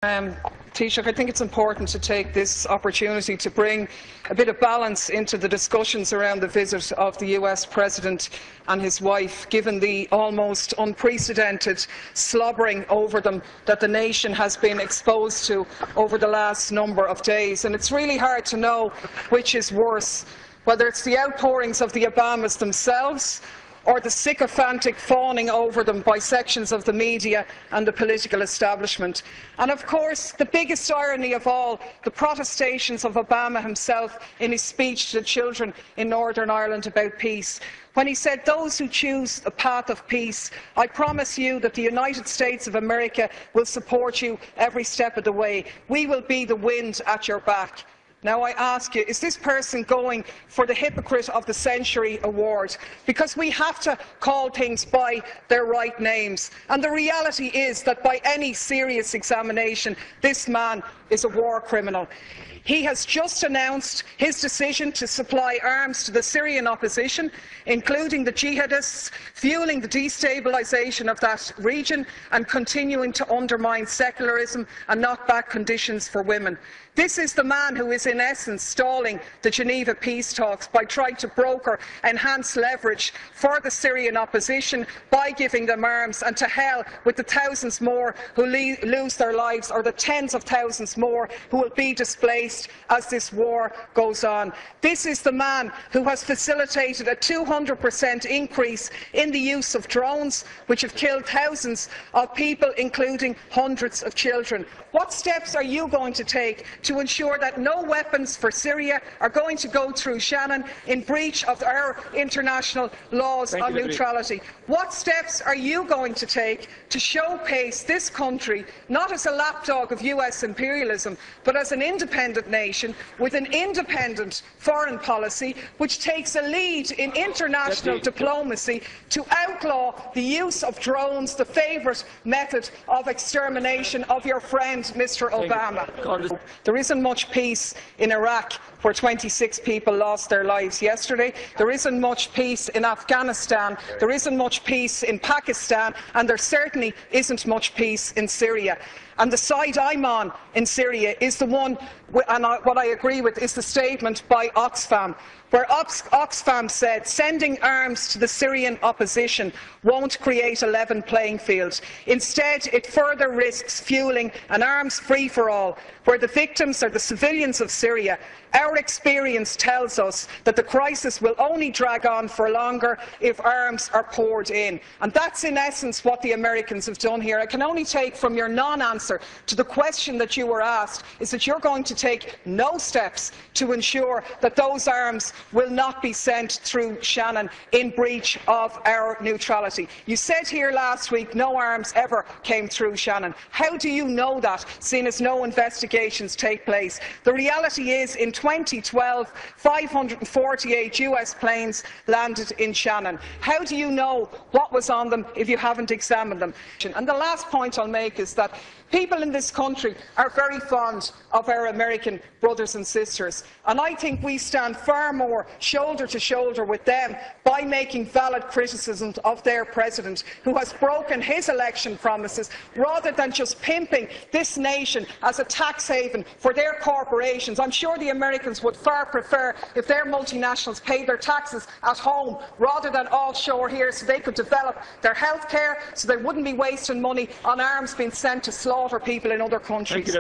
Taoiseach, I think it's important to take this opportunity to bring a bit of balance into the discussions around the visit of the US President and his wife, given the almost unprecedented slobbering over them that the nation has been exposed to over the last number of days. And it's really hard to know which is worse, whether it's the outpourings of the Obamas themselves or the sycophantic fawning over them by sections of the media and the political establishment. And of course, the biggest irony of all, the protestations of Obama himself in his speech to the children in Northern Ireland about peace, when he said, "Those who choose a path of peace, I promise you that the United States of America will support you every step of the way. We will be the wind at your back." Now I ask you, is this person going for the Hypocrite of the Century award? Because we have to call things by their right names. And the reality is that by any serious examination, this man is a war criminal. He has just announced his decision to supply arms to the Syrian opposition, including the jihadists, fuelling the destabilisation of that region and continuing to undermine secularism and knock back conditions for women. This is the man who is in essence stalling the Geneva peace talks by trying to broker enhanced leverage for the Syrian opposition by giving them arms, and to hell with the thousands more who lose their lives, or the tens of thousands more who will be displaced as this war goes on. This is the man who has facilitated a 200% increase in the use of drones, which have killed thousands of people, including hundreds of children. What steps are you going to take to ensure that no weapons for Syria are going to go through Shannon in breach of our international laws on neutrality? What steps are you going to take to showcase this country not as a lapdog of US imperialism, but as an independent nation with an independent foreign policy which takes a lead in international diplomacy to outlaw the use of drones, the favourite method of extermination of your friend Mr. Obama? There isn't much peace in Iraq, where 26 people lost their lives yesterday. There isn't much peace in Afghanistan. There isn't much peace in Pakistan, and there certainly isn't much peace in Syria. And the side I'm on in Syria is the one, and what I agree with is the statement by Oxfam, where Oxfam said sending arms to the Syrian opposition won't create a level playing field. Instead, it further risks fuelling an arms free-for-all, where the victims are the civilians of Syria. Our experience tells us that the crisis will only drag on for longer if arms are poured in. And that's in essence what the Americans have done here. I can only take from your non-answer to the question that you were asked is that you're going to take no steps to ensure that those arms will not be sent through Shannon in breach of our neutrality. You said here last week no arms ever came through Shannon. How do you know that, seeing as no investigations take place? The reality is, in 2012, 548 US planes landed in Shannon. How do you know what was on them if you haven't examined them? And the last point I'll make is that people in this country are very fond of our American brothers and sisters, and I think we stand far more shoulder to shoulder with them by making valid criticisms of their president, who has broken his election promises, rather than just pimping this nation as a tax haven for their corporations. I'm sure the Americans would far prefer if their multinationals paid their taxes at home rather than offshore here, so they could develop their health care, so they wouldn't be wasting money on arms being sent to slaughter people in other countries.